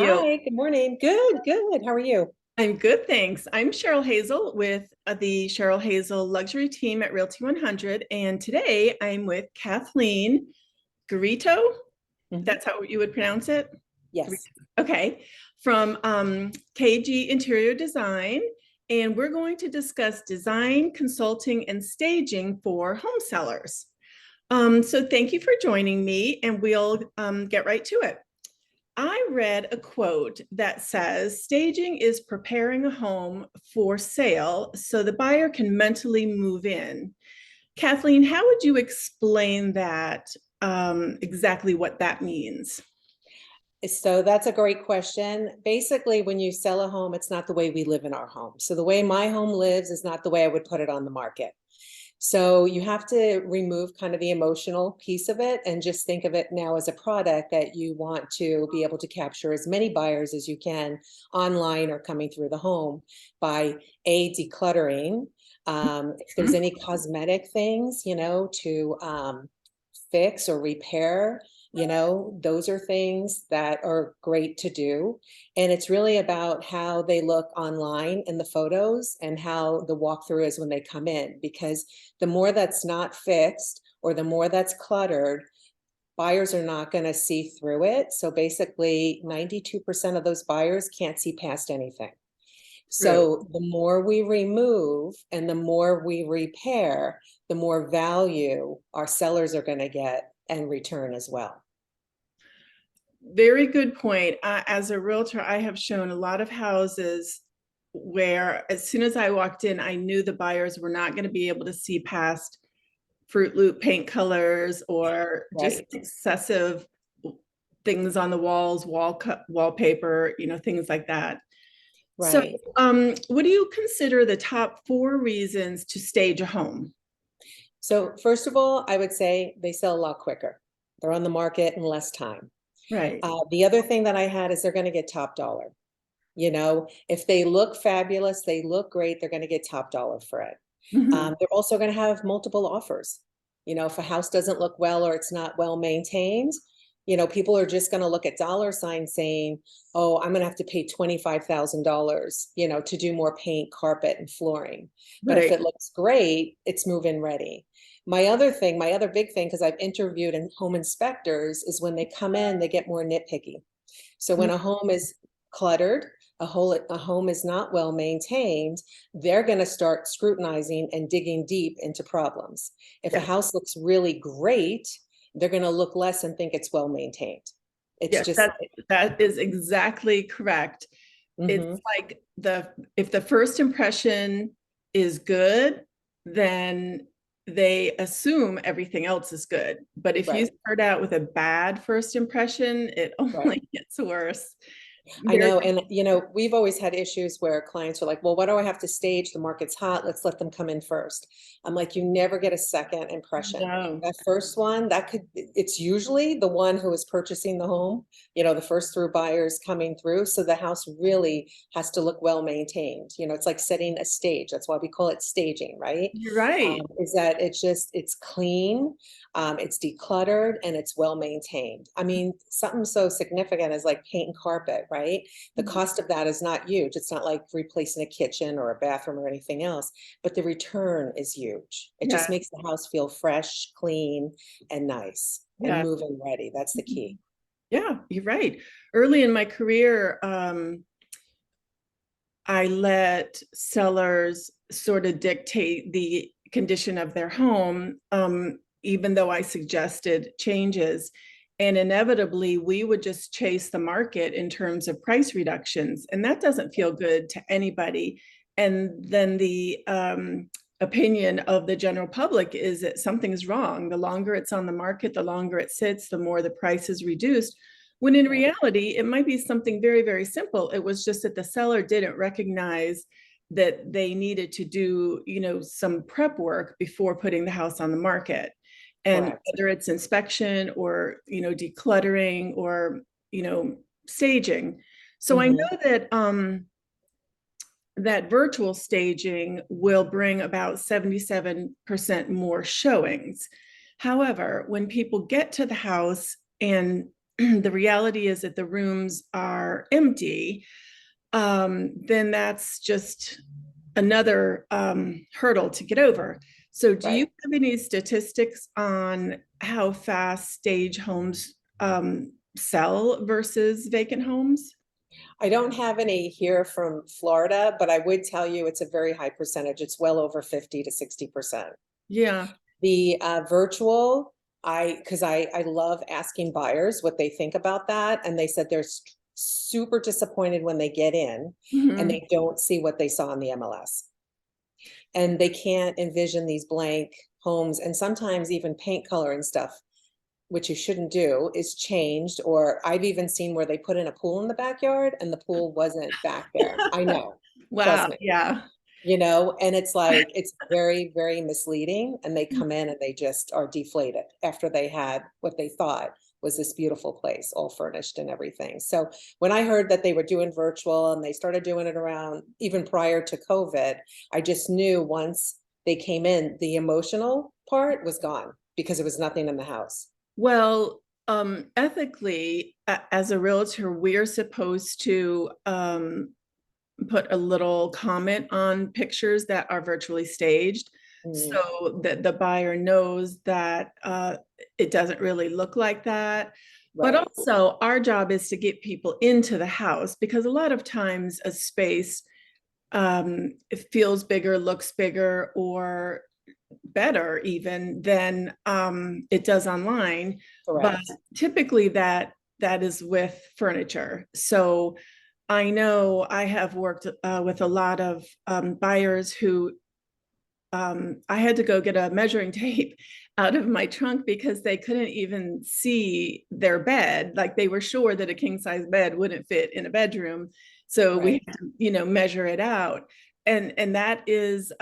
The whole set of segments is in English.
You. Hi, good morning. Good, good. How are you? I'm good, thanks. I'm Cheryl Hazel with the Cheryl Hazel luxury team at Realty 100. And today I'm with Kathleen Garito. Mhm. That's how you would pronounce it? Yes. Okay. From KG Interior Design. And we're going to discuss design, consulting, and staging for home sellers. So thank you for joining me, and we'll get right to it. I read a quote that says staging is preparing a home for sale so the buyer can mentally move in. Kathleen, how would you explain that, exactly what that means? So that's a great question. Basically, when you sell a home, it's not the way we live in our home. So the way my home lives is not the way I would put it on the market. So you have to remove kind of the emotional piece of it and just think of it now as a product that you want to be able to capture as many buyers as you can online or coming through the home by decluttering. If there's any cosmetic things, to fix or repair, those are things that are great to do. And it's really about how they look online in the photos and how the walkthrough is when they come in, because the more that's not fixed or the more that's cluttered, buyers are not going to see through it. So basically 92% of those buyers can't see past anything. True. So the more we remove and the more we repair, the more value our sellers are going to get and return as well. Very good point. As a realtor, I have shown a lot of houses where as soon as I walked in, I knew the buyers were not going to be able to see past Fruit Loop paint colors or just Right. excessive things on the walls, wallpaper, things like that. So, Right. what do you consider the top four reasons to stage a home? So first of all, I would say they sell a lot quicker. They're on the market in less time. Right. The other thing that I had is they're going to get top dollar. If they look fabulous, they look great, they're going to get top dollar for it. Mhm. They're also going to have multiple offers. If a house doesn't look well or it's not well maintained, people are just going to look at dollar signs saying, oh, I'm going to have to pay $25,000, to do more paint, carpet, and flooring. But if Right. it looks great, it's move-in ready. My other thing, my other big thing, because I've interviewed home inspectors, is when they come in, they get more nitpicky. So when a home is cluttered, a home is not well maintained, they're going to start scrutinizing and digging deep into problems. If a Yes. house looks really great, they're going to look less and think it's well maintained. It's Yes, just, that is exactly correct. It's mhm, like if the first impression is good, then they assume everything else is good. But if you right, start out with a bad first impression, it right. only gets worse. I Very know. And, we've always had issues where clients are like, well, what do I have to stage? The market's hot. Let's let them come in first. I'm like, you never get a second impression. no. That first one, it's usually the one who is purchasing the home, the first through buyers coming through. So the house really has to look well maintained. It's like setting a stage. That's why we call it staging, right? You're right. Is that it's clean, it's decluttered, and it's well maintained. I mean, something so significant as like paint and carpet, right? The cost of that is not huge. It's not like replacing a kitchen or a bathroom or anything else, but the return is huge. It just Yeah. makes the house feel fresh, clean, and nice and Yeah. move-in ready. That's the key. Yeah, you're right. Early in my career, I let sellers sort of dictate the condition of their home, even though I suggested changes. And inevitably, we would just chase the market in terms of price reductions. And that doesn't feel good to anybody. And then the opinion of the general public is that something's wrong. The longer it's on the market, the longer it sits, the more the price is reduced, when in Yeah. reality, it might be something very, very simple. It was just that the seller didn't recognize that they needed to do, some prep work before putting the house on the market. And Correct. whether it's inspection or, decluttering or, you know, staging. So I Hmm. know that virtual staging will bring about 77% more showings. However, when people get to the house and the reality is that the rooms are empty, then that's just another hurdle to get over. So do you Right. have any statistics on how fast stage homes sell versus vacant homes? I don't have any here from Florida, but I would tell you it's a very high percentage. It's well over 50 to 60%. Yeah. The virtual, because I love asking buyers what they think about that. And they said they're super disappointed when they get in and Mhm. they don't see what they saw in the MLS. And they can't envision these blank homes and sometimes even paint color and stuff, which you shouldn't do, is changed. Or I've even seen where they put in a pool in the backyard and the pool wasn't back there. I know, trust Wow. me. Yeah. And it's like, it's very, very misleading. And they come in and they just are deflated after they had what they thought was this beautiful place, all furnished and everything. So when I heard that they were doing virtual and they started doing it around even prior to COVID, I just knew once they came in, the emotional part was gone because there was nothing in the house. Well, ethically, as a realtor, we're supposed to put a little comment on pictures that are virtually staged Mm, so that the buyer knows that it doesn't really look like that. But right, also, our job is to get people into the house because a lot of times a space it feels bigger, looks bigger, or better even than it does online. But correct. typically that is with furniture. So I know I have worked with a lot of buyers who I had to go get a measuring tape out of my trunk because they couldn't even see their bed. Like they were sure that a king size bed wouldn't fit in a bedroom. So we Right, had to, measure it out. And that is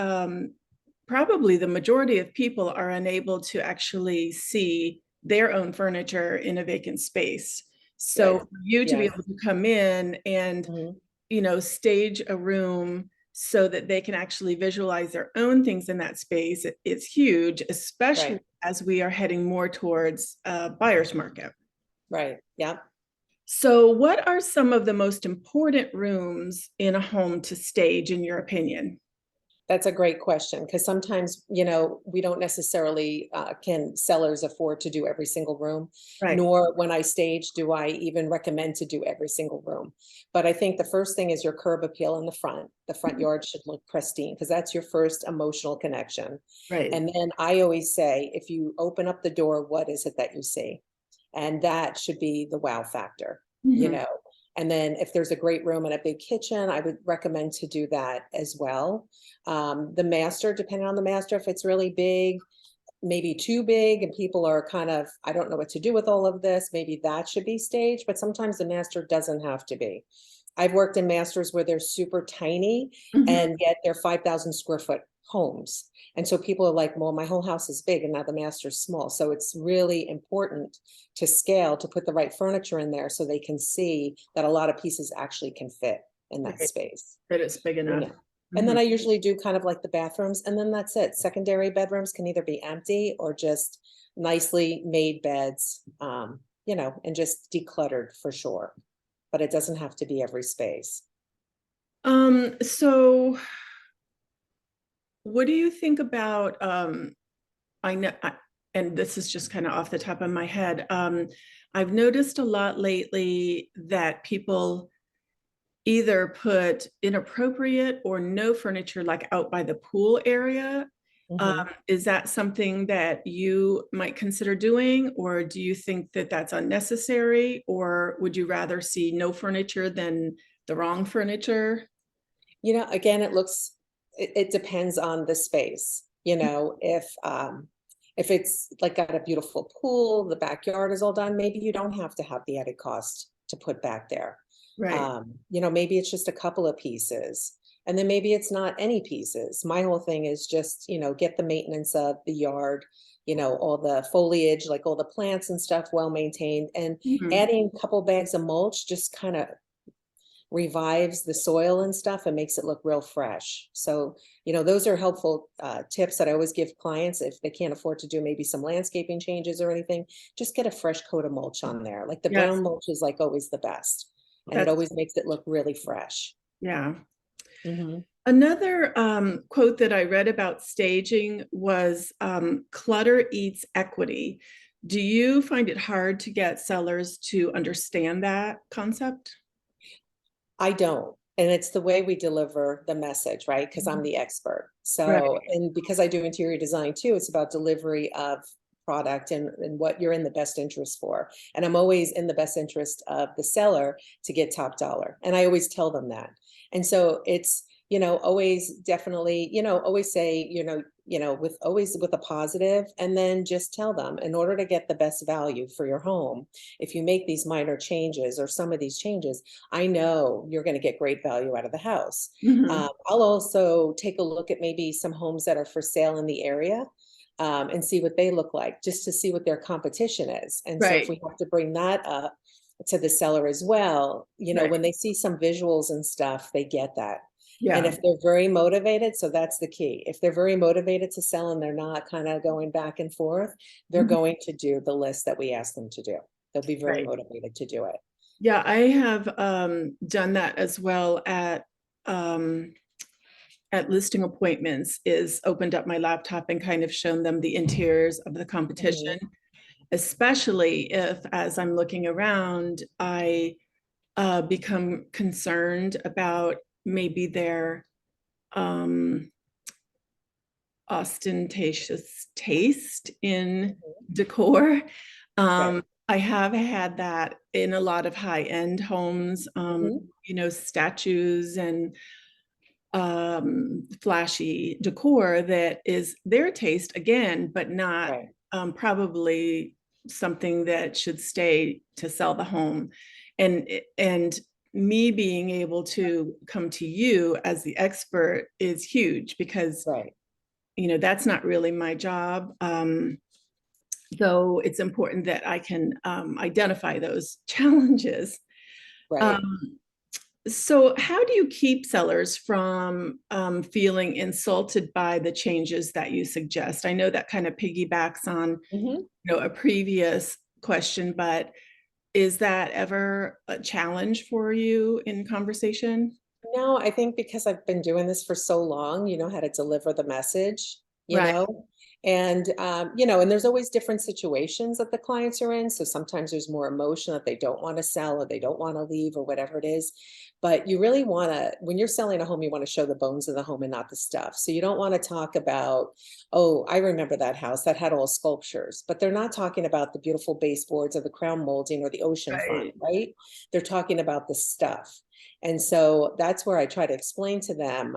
probably the majority of people are unable to actually see their own furniture in a vacant space. So right. for you to be Yes. able to come in and Mhm. stage a room so that they can actually visualize their own things in that space is huge, especially Right, as we are heading more towards a buyer's market. right. Yeah. So, what are some of the most important rooms in a home to stage, in your opinion? That's a great question because sometimes, we don't necessarily can sellers afford to do every single room, Right. nor when I stage do I even recommend to do every single room. But I think the first thing is your curb appeal in the front. The front yard should look pristine because that's your first emotional connection. Right. And then I always say, if you open up the door, what is it that you see? And that should be the wow factor, you Mhm. know. And then if there's a great room and a big kitchen, I would recommend to do that as well. The master, depending on the master, if it's really big, maybe too big, and people are kind of, I don't know what to do with all of this, maybe that should be staged, but sometimes the master doesn't have to be. I've worked in masters where they're super tiny Mhm. and yet they're 5,000 square foot homes. And so people are like, well, my whole house is big and now the master's small. So it's really important to scale, to put the right furniture in there so they can see that a lot of pieces actually can fit in that Right. space. That it's big You enough. know. And then Mhm. I usually do kind of like the bathrooms, and then that's it. Secondary bedrooms can either be empty or just nicely made beds, and just decluttered for sure. But it doesn't have to be every space. So what do you think about I know, and this is just kind of off the top of my head. I've noticed a lot lately that people either put inappropriate or no furniture like out by the pool area. Mhm. Is that something that you might consider doing, or do you think that that's unnecessary, or would you rather see no furniture than the wrong furniture? Again, it depends on the space. If it's like got a beautiful pool, the backyard is all done, maybe you don't have to have the added cost to put back there. Right. Maybe it's just a couple of pieces. And then maybe it's not any pieces. My whole thing is just, get the maintenance of the yard, all the foliage, like all the plants and stuff well maintained, and Mhm. adding a couple bags of mulch just kind of revives the soil and stuff and makes it look real fresh. So, those are helpful tips that I always give clients if they can't afford to do maybe some landscaping changes or anything. Just get a fresh coat of mulch on there. Like the Yes, brown mulch is like always the best, and it that's, always makes it look really fresh. yeah. Mhm. Another quote that I read about staging was clutter eats equity. Do you find it hard to get sellers to understand that concept? I don't. And it's the way we deliver the message, right? Because I'm the expert. So, Right. and because I do interior design too, it's about delivery of product and what you're in the best interest for. And I'm always in the best interest of the seller to get top dollar. And I always tell them that. And so it's, always definitely, always say, with always with a positive, and then just tell them in order to get the best value for your home, if you make these minor changes or some of these changes, I know you're going to get great value out of the house. Mhm. I'll also take a look at maybe some homes that are for sale in the area, and see what they look like, just to see what their competition is. And so if Right, we have to bring that up to the seller as well, right. when they see some visuals and stuff, they get that. And Yeah. if they're very motivated, so that's the key. If they're very motivated to sell and they're not kind of going back and forth, they're Mhm. going to do the list that we ask them to do. They'll be very Right. motivated to do it. Yeah, I have done that as well at listing appointments, is opened up my laptop and kind of shown them the interiors of the competition, Mhm. especially if, as I'm looking around, I become concerned about maybe their um, ostentatious taste in Mhm. decor. Right. I have had that in a lot of high-end homes, Mhm. statues and flashy decor that is their taste again, but not Right. probably something that should stay to sell the home. And me being able to come to you as the expert is huge because Right. that's not really my job. Though it's important that I can identify those challenges. Right. Um, so, how do you keep sellers from feeling insulted by the changes that you suggest? I know that kind of piggybacks on, Mhm. a previous question, but is that ever a challenge for you in conversation? No, I think because I've been doing this for so long, you know how to deliver the message, Right, and there's always different situations that the clients are in. So sometimes there's more emotion that they don't want to sell or they don't want to leave or whatever it is. But you really want to, when you're selling a home, you want to show the bones of the home and not the stuff. So you don't want to talk about, oh, I remember that house that had all sculptures, but they're not talking about the beautiful baseboards or the crown molding or the ocean front, right. right? They're talking about the stuff. And so that's where I try to explain to them,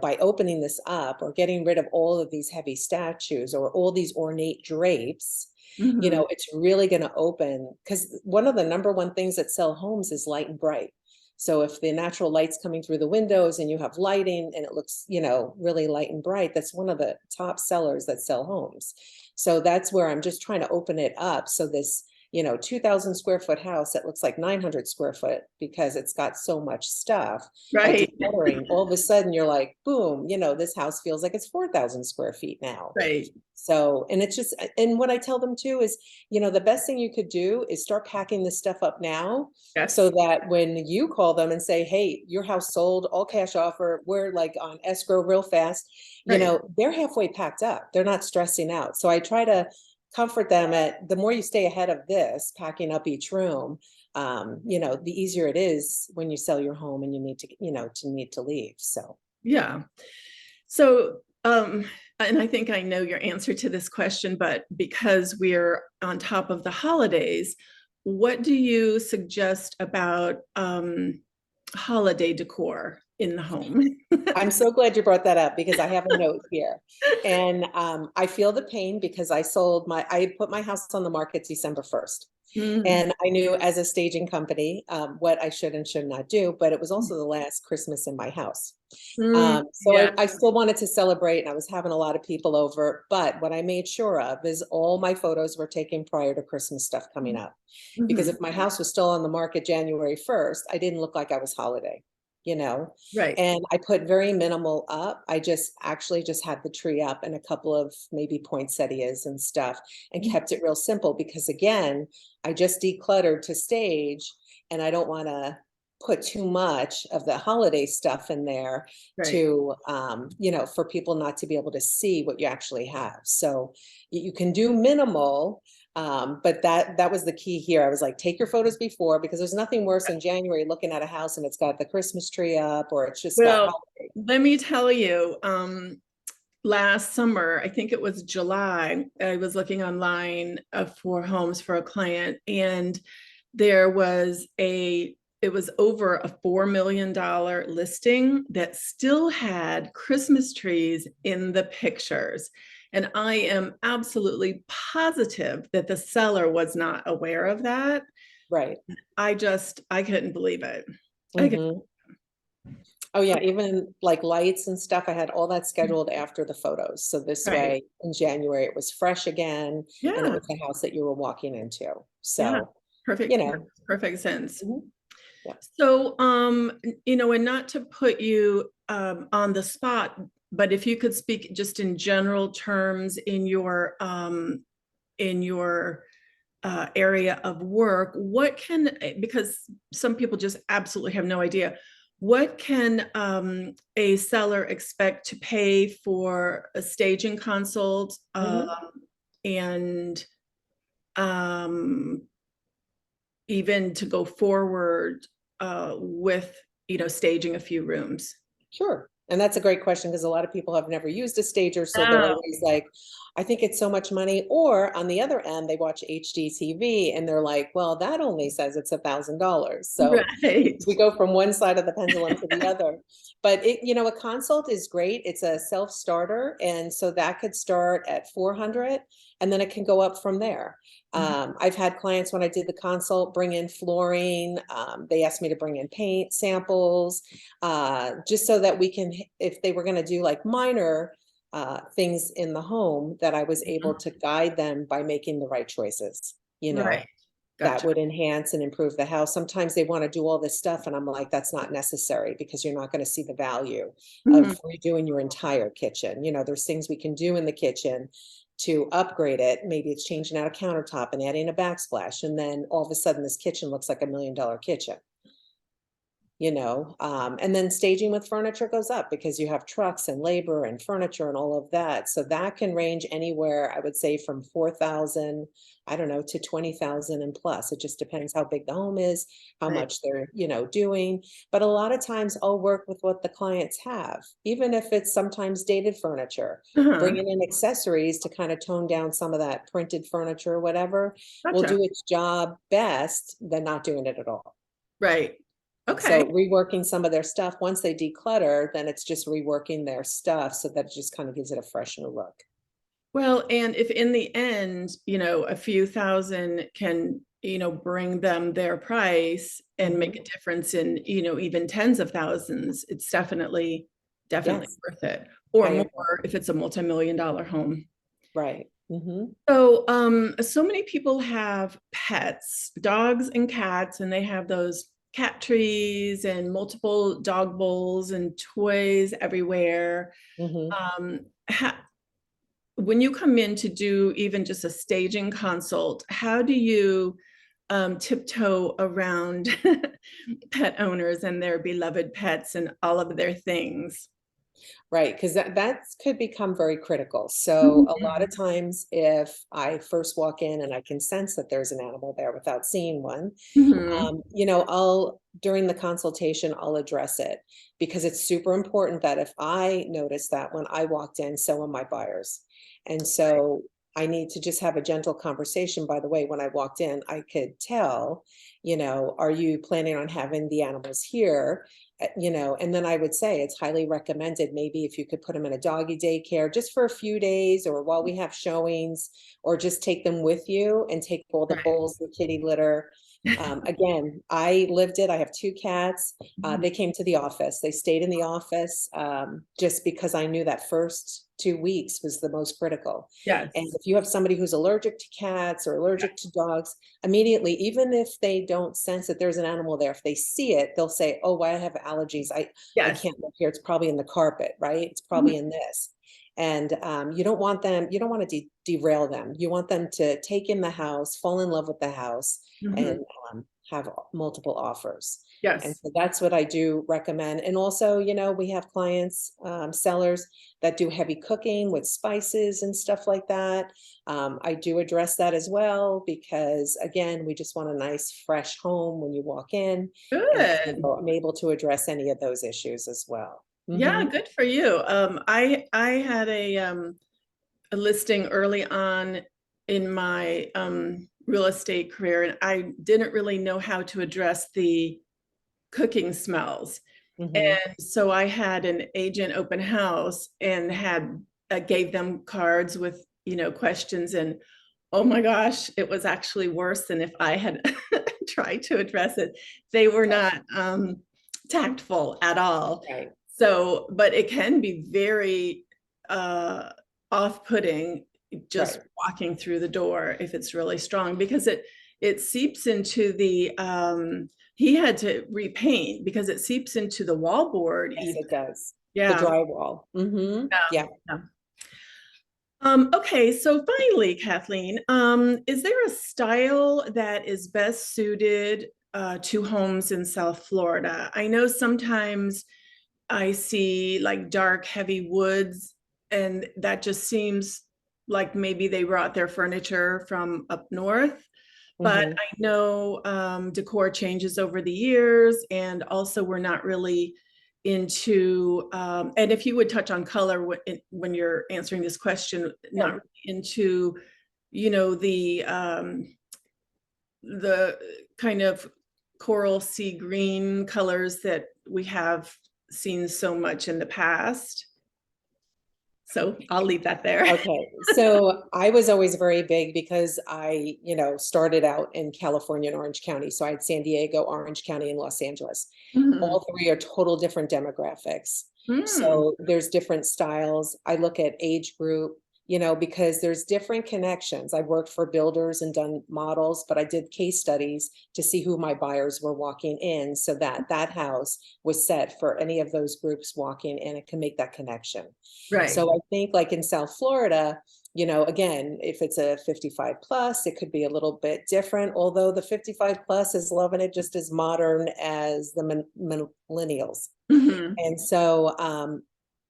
by opening this up or getting rid of all of these heavy statues or all these ornate drapes, Mhm. it's really going to open, because one of the number one things that sell homes is light and bright. So if the natural light's coming through the windows and you have lighting and it looks, really light and bright, that's one of the top sellers that sell homes. So that's where I'm just trying to open it up. So this 2,000 square foot house that looks like 900 square foot because it's got so much stuff by Right, decluttering, all of a sudden you're like, boom, this house feels like it's 4,000 square feet now. right. So, and it's just, and what I tell them too is, the best thing you could do is start packing this stuff up now so Yes, that when you call them and say, hey, your house sold, all cash offer, we're like on escrow real fast, right. they're halfway packed up. They're not stressing out. So I try to comfort them at the more you stay ahead of this, packing up each room, the easier it is when you sell your home and you need to, need to leave. So. Yeah. So, and I think I know your answer to this question, but because we're on top of the holidays, what do you suggest about holiday decor in the home? I'm so glad you brought that up because I have a note here. And I feel the pain because I put my house on the market December 1st. Mm, And I knew as a staging company what I should and should not do, but it was also the last Christmas in my house. So yeah. I still wanted to celebrate, and I was having a lot of people over, but what I made sure of is all my photos were taken prior to Christmas stuff coming up. Because Mhm. if my house was still on the market January 1st, I didn't look like I was holiday, you know? Right. And I put very minimal up. I just actually just had the tree up and a couple of maybe poinsettias and stuff and kept it real simple because again, I just decluttered to stage and I don't want to put too much of the holiday stuff in there Right. to for people not to be able to see what you actually have. So you can do minimal, but that was the key here. I was like, take your photos before, because there's nothing worse in January looking at a house and it's got the Christmas tree up or it's just got Well, holiday. let me tell you, last summer, I think it was July, I was looking online for homes for a client, and there was it was over a $4 million listing that still had Christmas trees in the pictures. And I am absolutely positive that the seller was not aware of that. Right. I couldn't believe it. I could, Hmm. Oh yeah, even like lights and stuff, I had all that scheduled after the photos. So this right. way in January it was fresh again and it Yeah. was the house that you were walking into. Yeah. So, you Perfect. know, Perfect sense. mhm, yeah. So, and not to put you on the spot, but if you could speak just in general terms in your area of work, because some people just absolutely have no idea, what can a seller expect to pay for a staging consult Mhm. and um, even to go forward with staging a few rooms. Sure. And that's a great question because a lot of people have never used a stager. So they're Oh, always like, I think it's so much money. Or on the other end, they watch HGTV and they're like, well, that only says it's $1,000. So right. we go from one side of the pendulum to the other. But a consult is great. It's a self-starter. And so that could start at 400 and then it can go up from there. I've had clients when I did the consult bring in flooring. They asked me to bring in paint samples, just so that we can, if they were going to do like minor things in the home, that I was able to guide them by making the right choices, Right. that Gotcha. would enhance and improve the house. Sometimes they want to do all this stuff and I'm like, that's not necessary because you're not going to see the value Mhm. of redoing your entire kitchen. There's things we can do in the kitchen to upgrade it. Maybe it's changing out a countertop and adding a backsplash. And then all of a sudden this kitchen looks like $1 million kitchen. And then staging with furniture goes up because you have trucks and labor and furniture and all of that. So that can range anywhere, I would say, from 4,000, I don't know, to 20,000 and plus. It just depends how big the home is, how Right. much they're, doing. But a lot of times I'll work with what the clients have, even if it's sometimes dated furniture, Uh-huh. bringing in accessories to kind of tone down some of that printed furniture or whatever will Gotcha. do its job best than not doing it at all. Right. Okay. So reworking some of their stuff, once they declutter, then it's just reworking their stuff so that it just kind of gives it a fresh new look. Well, and if in the end, a few thousand can, bring them their price and make a Mhm. difference in, even tens of thousands, it's definitely Yes, worth it. Or I agree. more if it's a multi-million-dollar home. Right. Mhm. So many people have pets, dogs and cats, and they have those cat trees and multiple dog bowls and toys everywhere. Mhm. Um, when you come in to do even just a staging consult, how do you tiptoe around pet owners and their beloved pets and all of their things? Right, because that could become very critical. So a lot Mhm. of times if I first walk in and I can sense that there's an animal there without seeing one, Mhm. I'll during the consultation, I'll address it because it's super important that if I notice that when I walked in, so will my buyers. And so I need to just have a gentle conversation. By the way, when I walked in, I could tell, are you planning on having the animals here? And then I would say it's highly recommended. Maybe if you could put them in a doggy daycare just for a few days, or while we have showings, or just take them with you and take all the Right. bowls, the kitty litter. Again, I lived it. I have 2 cats. Mhm. They came to the office. They stayed in the office just because I knew that first 2 weeks was the most critical. Yes. And if you have somebody who's allergic to cats or allergic to dogs, immediately, even if they don't sense that there's an animal there, if they see it, they'll say, oh, I have allergies. I Yes. can't live here. It's probably in the carpet, right? It's Mhm. probably in this. And you don't want to derail them. You want them to take in the house, fall in love with the house, and Mhm. have multiple offers. And Yes. so that's what I do recommend. And also, we have clients, sellers that do heavy cooking with spices and stuff like that. I do address that as well, because again, we just want a nice, fresh home when you walk in. And Good. so I'm able to address any of those issues as well. Yeah, Mhm. good for you. I had a listing early on in my real estate career, and I didn't really know how to address the cooking smells. Mhm. And so I had an agent open house and had gave them cards with, questions, and oh my gosh, it was actually worse than if I had tried to address it. They were not tactful at all. Right, So, but it can be very uh, off-putting just right, walking through the door if it's really strong, because it seeps into the he had to repaint because it seeps into the wallboard yes, even. it does. The Yeah. drywall. Yeah. Yeah. Okay, so finally, Kathleen, is there a style that is best suited to homes in South Florida? I know sometimes I see like dark, heavy woods, and that just seems like maybe they brought their furniture from up north. But Mhm. I know decor changes over the years, and also we're not really into, and if you would touch on color when you're answering this question, not Sure. really into, the kind of coral sea green colors that we have seen so much in the past. So I'll leave that there. Okay, so I was always very big because I, started out in California and Orange County. So I had San Diego, Orange County, and Los Angeles. Mhm. All 3 are total different demographics. Mm, So there's different styles. I look at age group, because there's different connections. I've worked for builders and done models, but I did case studies to see who my buyers were walking in, so that that house was set for any of those groups walking in. It can make that connection. right. So I think like in South Florida, again, if it's a 55 plus, it could be a little bit different, although the 55 plus is loving it just as modern as the millennials. Mhm. And so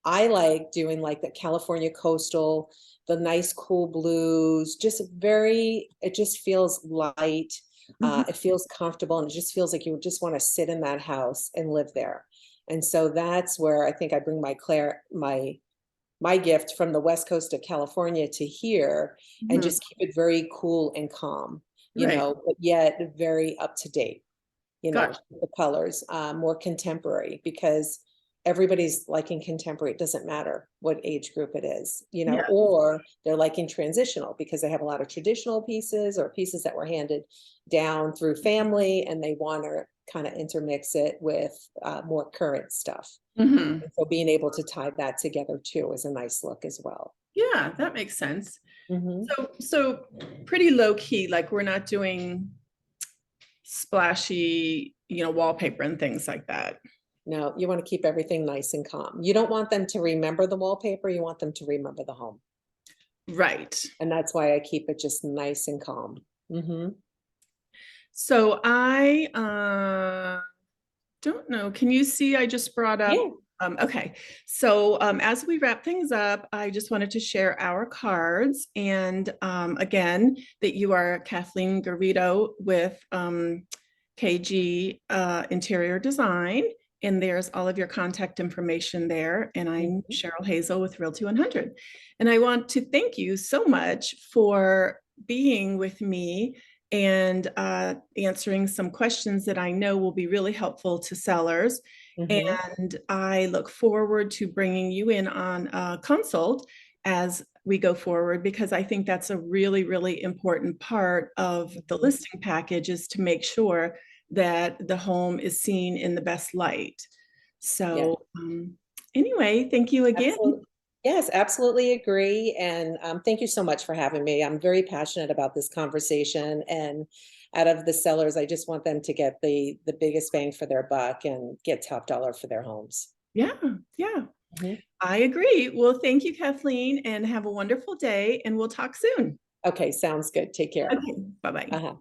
I like doing like the California coastal, the nice cool blues, it just feels light. Mhm. It feels comfortable, and it just feels like you just want to sit in that house and live there. And so that's where I think I bring my gift from the West Coast of California to here, and Mhm. just keep it very cool and calm, Right. but yet very up to date, Gotcha. the colors, more contemporary, because everybody's liking contemporary. It doesn't matter what age group it is, Yeah. or they're liking transitional because they have a lot of traditional pieces or pieces that were handed down through family, and they want to kind of intermix it with more current stuff. Mhm. And so being able to tie that together too is a nice look as well. Yeah, that makes sense. Mhm. So pretty low key, like we're not doing splashy, wallpaper and things like that. No, you want to keep everything nice and calm. You don't want them to remember the wallpaper, you want them to remember the home. Right. And that's why I keep it just nice and calm. Mhm. So I don't know. Can you see? I just brought up. Yeah. Okay. So as we wrap things up, I just wanted to share our cards. And again, that you are Kathleen Garito with KG Interior Design. And there's all of your contact information there. And I'm Mhm. Cheryl Hazel with Realty 100. And I want to thank you so much for being with me and answering some questions that I know will be really helpful to sellers. Mhm. And I look forward to bringing you in on a consult as we go forward, because I think that's a really, really important part of the Mhm. listing package, is to make sure that the home is seen in the best light. Yeah, So anyway, thank you again. absolutely. Yes, absolutely agree. And thank you so much for having me. I'm very passionate about this conversation. And out of the sellers, I just want them to get the biggest bang for their buck and get top dollar for their homes. Yeah, yeah, Mhm. I agree. Well, thank you, Kathleen, and have a wonderful day, and we'll talk soon. Okay, sounds good. Take care. Okay, bye-bye. Uh-huh.